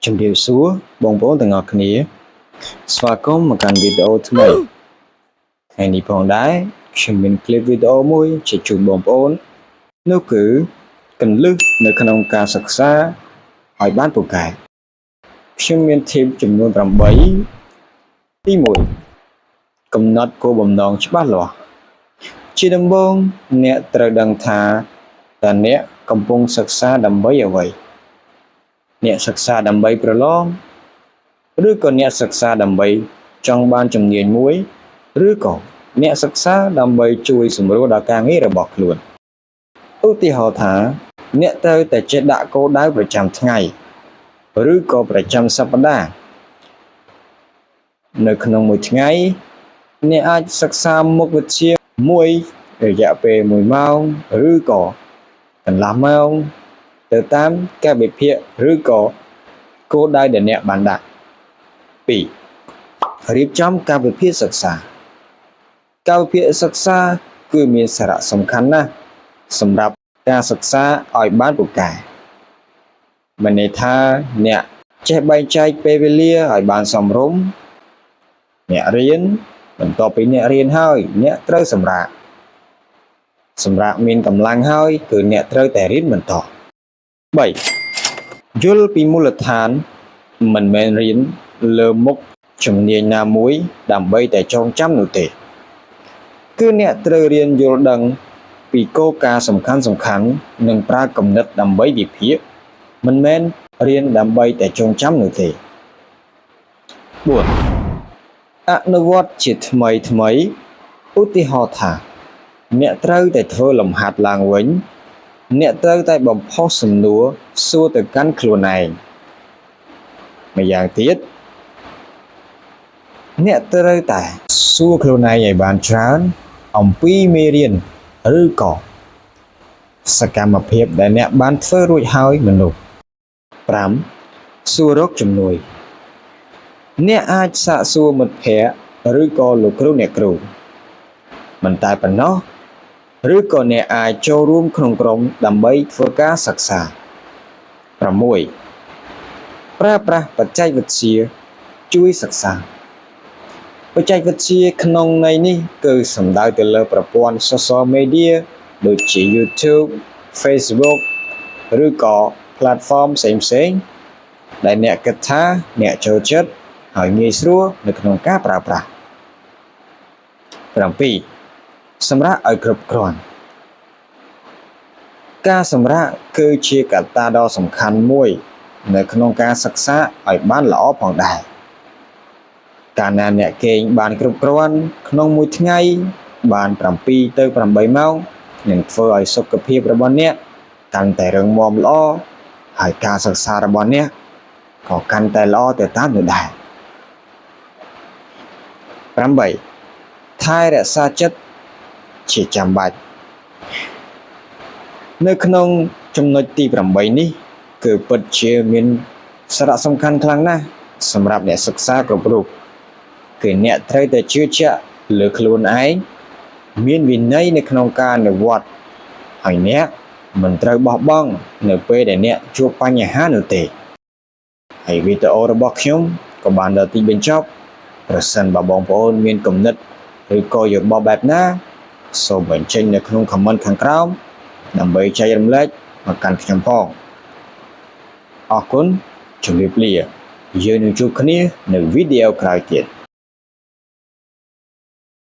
ជំរាបសួរបងប្អូនទាំងអស់គ្នាស្វាគមន៍មកកាន់វីដេអូថ្មីថ្ងៃនេះផងដែរខ្ញុំមានคลิปវីដេអូមួយជាជូនបងប្អូននោះគឺកន្លឹះនៅក្នុងការសិក្សាឲ្យបានពូកែខ្ញុំមានធីបចំនួន8ទី1កំណត់គោលបំណងច្បាស់លាស់ជាដំបូងអ្នកត្រូវដឹងថាតើអ្នកកំពុងសិក្សាដើម្បីអ្វីអ្នកសិក្សាដើម្បីប្រឡងឬក៏អ្នកសិក្សាដើម្បីចង់បានជំនាញមួយឬក៏អ្នកសិក្សាដើម្បីជួយសម្រួលដល់ការងាររបស់ខ្លួនឧទាហរណ៍ថាអ្នកត្រូវតែចេះដាក់គោលដៅប្រចាំថ្ងៃឬក៏ប្រចាំសប្តាហ៍នៅក្នុងមួយថ្ងៃអ្នកអាចសិក្សាមុខវិជ្ជាមួយរយៈពេល1ម៉ោងឬក៏កន្លះម៉ោងទៅតាមកាលវិភាគឬក៏គោលដៅដែលអ្នកបានដាក់ 2. រៀបចំកាលវិភាគសិក្សាកាលវិភាគសិក្សាគឺមានសារៈសំខាន់ណាស់សម្រាប់ការសិក្សាឲ្យបានពូកែមានន័យថាអ្នកចេះបែងចែកពេលវេលាឲ្យបានសមរម្យអ្នករៀនបន្ទាប់ពីអ្នករៀនហើយអ្នកត្រូវសម្រាកមានកម្លាំងហើយគឺអ្នកត្រូវតែរៀនបន្ត 3. យល់ពីមូលដ្ឋានមិនមែនរៀនលើមុខជំនាញណាមួយដើម្បីតែចងចាំនោះទេគឺអ្នកត្រូវរៀនយល់ដឹងពីគោលការណ៍សំខាន់និងប្រើគំនិតដើម្បីវិភាគមិនមែនរៀនដើម្បីតែចងចាំនោះទេ 4. អនុវត្តជាថ្មីឧទាហរណ៍ថាអ្នកត្រូវតែធ្វើលំហាត់ឡើងវិញអ្នកត្រូវតែបំផុសសំណួរសួរទៅកាន់ខ្លួនឯងម្យ៉ាងទៀតអ្នកត្រូវតែសួរខ្លួនឯងឲ្យបានច្រើនអំពីមេរៀនឬក៏សកម្មភាពដែលអ្នកបានធ្វើរួចហើយមនុស្ស 5. សួររកជំនួយអ្នកអាចសាកសួរមិត្តភ័ក្តិឬក៏លោកគ្រូអ្នកគ្រូមិនតែប៉ុណ្ណោះឬក៏អ្នកអាចចូលរួមក្នុងក្រុមដើម្បីធ្វើការសិក្សា 6. ប្រើប្រាស់បច្ចេកវិទ្យាជួយសិក្សាបច្ចេកវិទ្យាក្នុងន័យនេះគឺសំដៅទៅលើប្រព័ន្ធ social media ដូចជា YouTube Facebook ឬក៏ platform ផ្សេងៗដែលអ្នកគិតថាអ្នកចូលចិត្តហើយងាយស្រួលនៅក្នុងការប្រើប្រាស់ 7. សម្រាប់ឲ្យគ្រប់គ្រាន់ការសម្រាកគឺជាកត្តាដ៏សំខាន់មួយនៅក្នុងការសិក្សាឲ្យបានល្អផងដែរកាលណាអ្នកគេងបានគ្រប់គ្រាន់ក្នុងមួយថ្ងៃបាន7ទៅ8ម៉ោងនឹងធ្វើឲ្យសុខភាពរបស់អ្នកកាន់តែរឹងមាំល្អហើយការសិក្សារបស់អ្នកក៏កាន់តែល្អទៅតាមនោះដែរ 8. ថែរក្សាចិត្តជាចាំបាច់នៅក្នុងចំណុចទី8នេះគឺពិតជាមានសារៈសំខាន់ខ្លាំងណាស់សម្រាប់អ្នកសិក្សាគ្រប់រូបគឺអ្នកត្រូវតែជឿជាក់លើខ្លួនឯងមានវិន័យនៅក្នុងការអនុវត្តហើយអ្នកមិនត្រូវបោះបង់នៅពេលដែលអ្នកជួបបញ្ហានោះទេហើយវីដេអូរបស់ខ្ញុំក៏បានដល់ទីបញ្ចប់ប្រសិនបើបងប្អូនមានគំនិតឬក៏យោបល់បែបណាសូមបញ្ចេញនៅក្នុង comment ខាងក្រោមដើម្បីចែករំលែកមកកាន់ខ្ញុំផងអរគុណជម្រាបលាយើងនឹងជួបគ្នានៅវីដេអូក្រោយទៀត